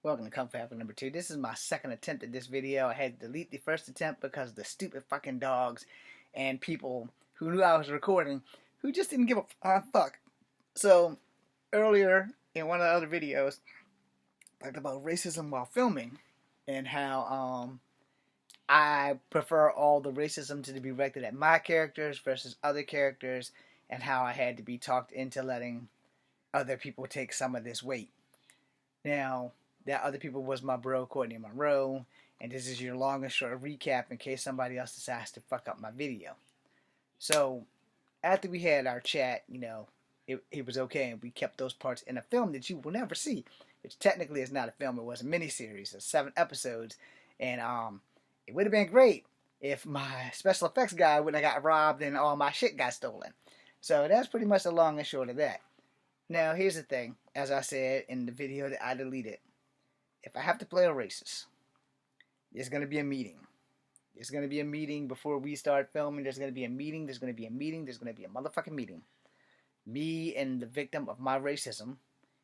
Welcome to Kung Fu Happening number 2. This is my second attempt at this video. I had to delete the first attempt because of the stupid fucking dogs and people who knew I was recording who just didn't give a fuck. So, earlier in one of the other videos, I talked about racism while filming and how I prefer all the racism to be directed at my characters versus other characters, and how I had to be talked into letting other people take some of this weight. Now, that other people was my bro, Courtney Monroe, and this is your long and short recap in case somebody else decides to fuck up my video. So, after we had our chat, it was okay, and we kept those parts in a film that you will never see, which technically is not a film. It was a miniseries of 7 episodes, and it would have been great if my special effects guy wouldn't have got robbed and all my shit got stolen. So that's pretty much the long and short of that. Now, here's the thing. As I said in the video that I deleted, if I have to play a racist, there's going to be a meeting. There's going to be a meeting before we start filming. There's going to be a meeting. There's going to be a meeting. There's going to be a motherfucking meeting. Me and the victim of my racism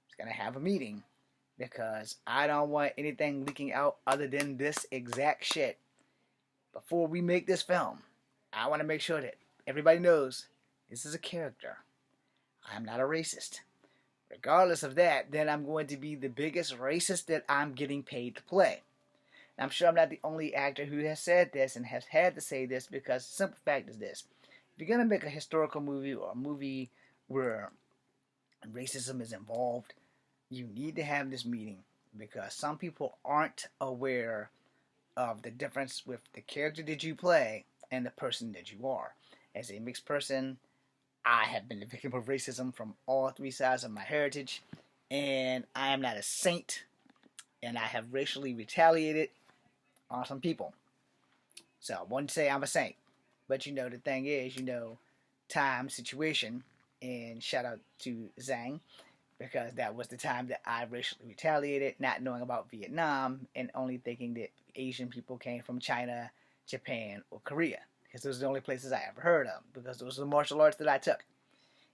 is going to have a meeting because I don't want anything leaking out other than this exact shit before we make this film. I want to make sure that everybody knows this is a character. I'm not a racist. Regardless of that, then I'm going to be the biggest racist that I'm getting paid to play. And I'm sure I'm not the only actor who has said this and has had to say this, because the simple fact is this. If you're going to make a historical movie or a movie where racism is involved, you need to have this meeting, because some people aren't aware of the difference with the character that you play and the person that you are. As a mixed person, I have been the victim of racism from all 3 sides of my heritage, and I am not a saint, and I have racially retaliated on some people. So I wouldn't say I'm a saint, but the thing is, time, situation, and shout out to Zhang, because that was the time that I racially retaliated, not knowing about Vietnam and only thinking that Asian people came from China, Japan, or Korea. Because those are the only places I ever heard of, because those are the martial arts that I took.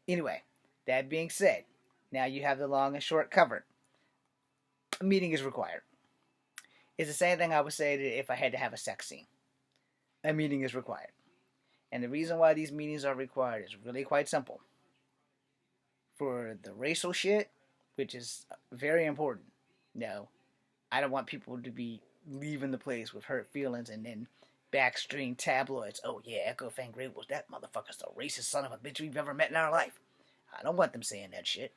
Anyway, that being said, now you have the long and short covered. A meeting is required. It's the same thing I would say that if I had to have a sex scene. A meeting is required. And the reason why these meetings are required is really quite simple. For the racial shit, which is very important, I don't want people to be leaving the place with hurt feelings and then backstream tabloids. Oh yeah, Echo Fang Great was that motherfucker's the racist son of a bitch we've ever met in our life. I don't want them saying that shit,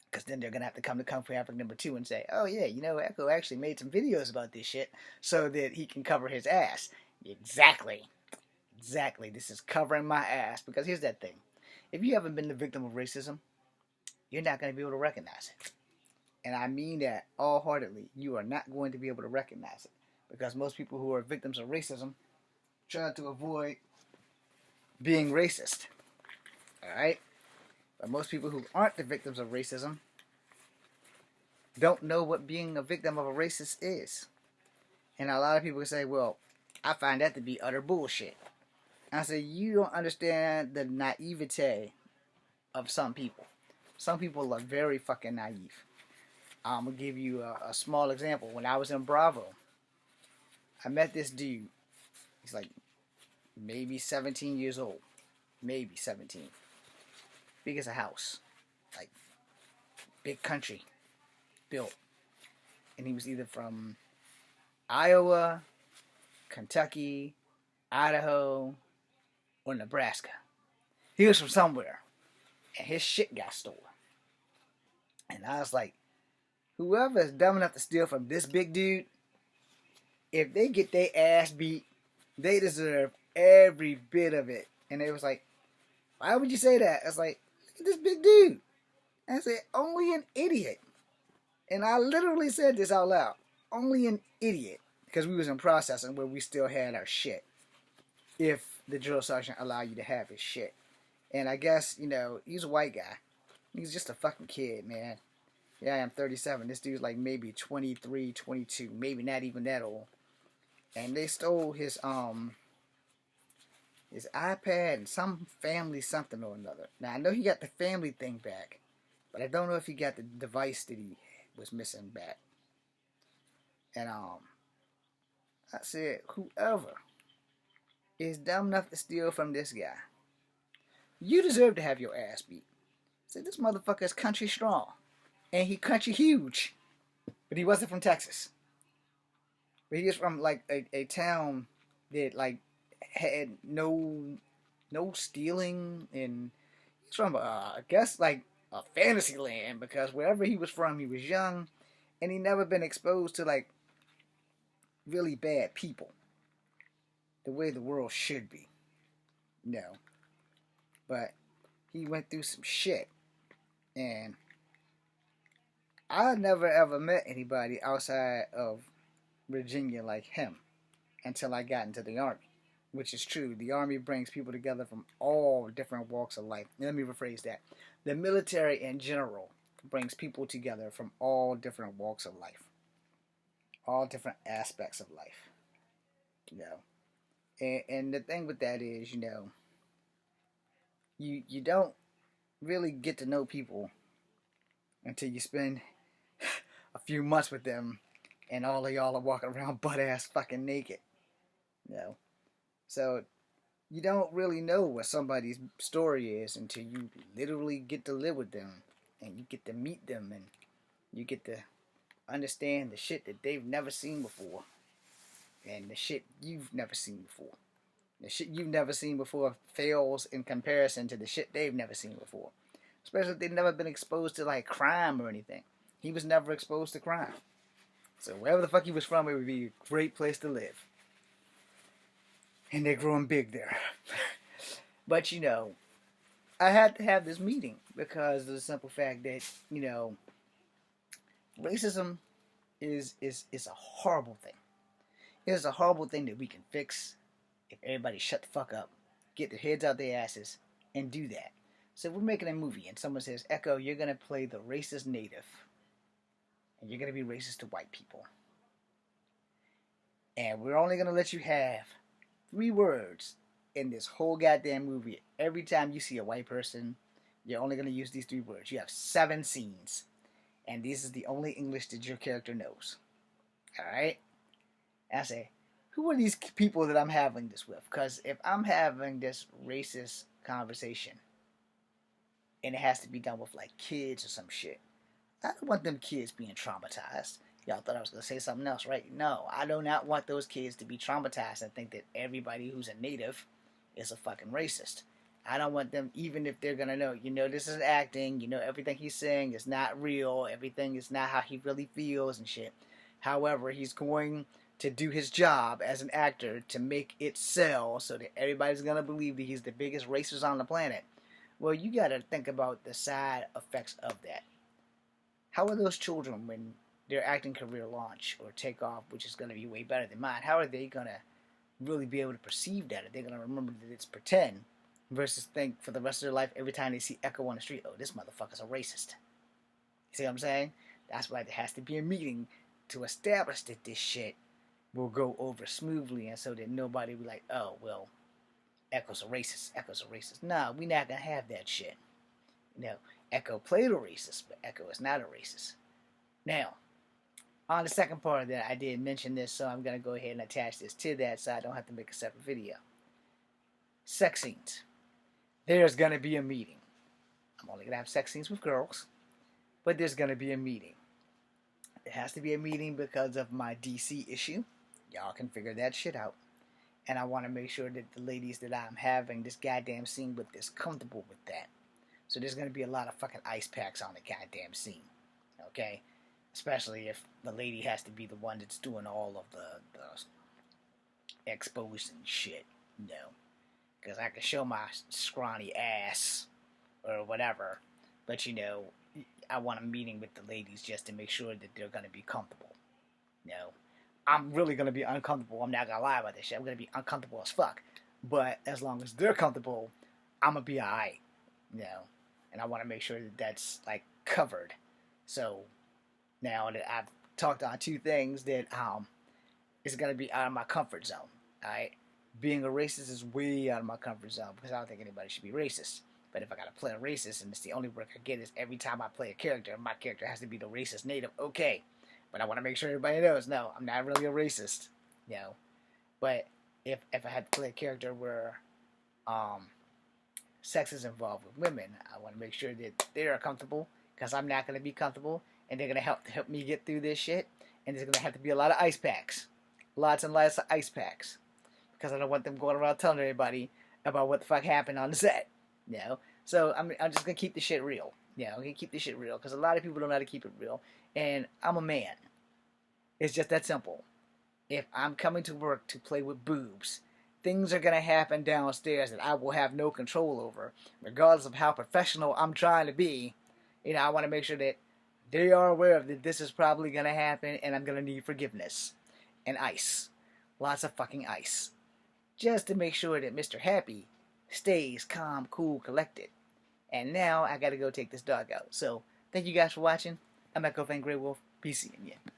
because then they're gonna have to come to Kung Fu Happening number 2 and say, oh yeah, Echo actually made some videos about this shit so that he can cover his ass. Exactly. This is covering my ass, because here's that thing. If you haven't been the victim of racism, you're not going to be able to recognize it. And I mean that all-heartedly. You are not going to be able to recognize it, because most people who are victims of racism try to avoid being racist. Alright? But most people who aren't the victims of racism don't know what being a victim of a racist is. And a lot of people say, well, I find that to be utter bullshit. And I say, you don't understand the naivete of some people. Some people are very fucking naive. I'm going to give you a small example. When I was in Bravo, I met this dude. He's like maybe 17 years old. Maybe 17. Big as a house. Like, big country. Built. And he was either from Iowa, Kentucky, Idaho, or Nebraska. He was from somewhere. And his shit got stolen. And I was like, whoever is dumb enough to steal from this big dude, if they get their ass beat, they deserve every bit of it. And they was like, why would you say that? I was like, look at this big dude. And I said, only an idiot. And I literally said this out loud. Only an idiot. Because we was in processing where we still had our shit. If the drill sergeant allowed you to have his shit. And I guess, he's a white guy. He's just a fucking kid, man. Yeah, I am 37. This dude's like maybe 23, 22, maybe not even that old. And they stole his iPad and some family something or another. Now, I know he got the family thing back, but I don't know if he got the device that he was missing back. And I said, whoever is dumb enough to steal from this guy, you deserve to have your ass beat. I said, this motherfucker is country strong. And he country huge. But he wasn't from Texas. But he is from like a town that like had no stealing, and he's from I guess like a fantasy land, because wherever he was from he was young and he never been exposed to like really bad people the way the world should be. No. But he went through some shit, and I never ever met anybody outside of Virginia like him until I got into the Army, which is true. The Army brings people together from all different walks of life. Let me rephrase that. The military in general brings people together from all different walks of life, all different aspects of life. You know, and the thing with that is, you know, you don't really get to know people until you spend a few months with them, and all of y'all are walking around butt ass fucking naked. You know, so you don't really know what somebody's story is until you literally get to live with them, and you get to meet them, and you get to understand the shit that they've never seen before, and the shit you've never seen before. The shit you've never seen before fails in comparison to the shit they've never seen before. Especially if they've never been exposed to like crime or anything. He was never exposed to crime. So wherever the fuck he was from, it would be a great place to live. And they're growing big there. But you know, I had to have this meeting because of the simple fact that, you know, racism is a horrible thing. It is a horrible thing that we can fix if everybody shut the fuck up, get their heads out their asses, and do that. So if we're making a movie and someone says, Echo, you're going to play the racist native, and you're going to be racist to white people, and we're only going to let you have 3 words in this whole goddamn movie. Every time you see a white person, you're only going to use these 3 words. You have 7 scenes, and this is the only English that your character knows. Alright? I say, who are these people that I'm having this with? Because if I'm having this racist conversation, and it has to be done with like kids or some shit, I don't want them kids being traumatized. Y'all thought I was going to say something else, right? No, I do not want those kids to be traumatized and think that everybody who's a native is a fucking racist. I don't want them, even if they're going to know, you know, this is acting, you know, everything he's saying is not real, everything is not how he really feels and shit. However, he's going to do his job as an actor to make it sell so that everybody's going to believe that he's the biggest racist on the planet. Well, you got to think about the side effects of that. How are those children, when their acting career launch or take off, which is going to be way better than mine, how are they going to really be able to perceive that? Are they going to remember that it's pretend versus think for the rest of their life every time they see Echo on the street, oh, this motherfucker's a racist? You see what I'm saying? That's why there has to be a meeting to establish that this shit will go over smoothly, and so that nobody will be like, oh, well, Echo's a racist, Echo's a racist. Nah, we not going to have that shit. You know, Echo played a racist, but Echo is not a racist. Now, on the second part of that, I did mention this, so I'm going to go ahead and attach this to that so I don't have to make a separate video. Sex scenes. There's going to be a meeting. I'm only going to have sex scenes with girls, but there's going to be a meeting. There has to be a meeting because of my DC issue. Y'all can figure that shit out. And I want to make sure that the ladies that I'm having this goddamn scene with is comfortable with that. So there's going to be a lot of fucking ice packs on the goddamn scene. Okay? Especially if the lady has to be the one that's doing all of the exposing shit. You know? Because I can show my scrawny ass or whatever. But, you know, I want a meeting with the ladies just to make sure that they're going to be comfortable. You know? I'm really going to be uncomfortable. I'm not going to lie about this shit. I'm going to be uncomfortable as fuck. But as long as they're comfortable, I'm going to be alright. You know? And I want to make sure that that's, like, covered. So, now that I've talked on 2 things that, is going to be out of my comfort zone. Alright? Being a racist is way out of my comfort zone because I don't think anybody should be racist. But if I got to play a racist and it's the only work I get is every time I play a character, my character has to be the racist native, okay. But I want to make sure everybody knows, no, I'm not really a racist, you know. But if I had to play a character where sex is involved with women, I want to make sure that they are comfortable, because I'm not going to be comfortable, and they're going to help me get through this shit. And there's going to have to be a lot of ice packs, lots and lots of ice packs, because I don't want them going around telling everybody about what the fuck happened on the set, you know. So I'm just gonna keep the shit real, you know. I'm gonna keep the shit real, because a lot of people don't know how to keep it real, and I'm a man. It's just that simple. If I'm coming to work to play with boobs, things are going to happen downstairs that I will have no control over, regardless of how professional I'm trying to be. You know, I want to make sure that they are aware of that this is probably going to happen, and I'm going to need forgiveness. And ice. Lots of fucking ice. Just to make sure that Mr. Happy stays calm, cool, collected. And now I got to go take this dog out. So, thank you guys for watching. I'm Echo Fan Grey Wolf. Peace in you.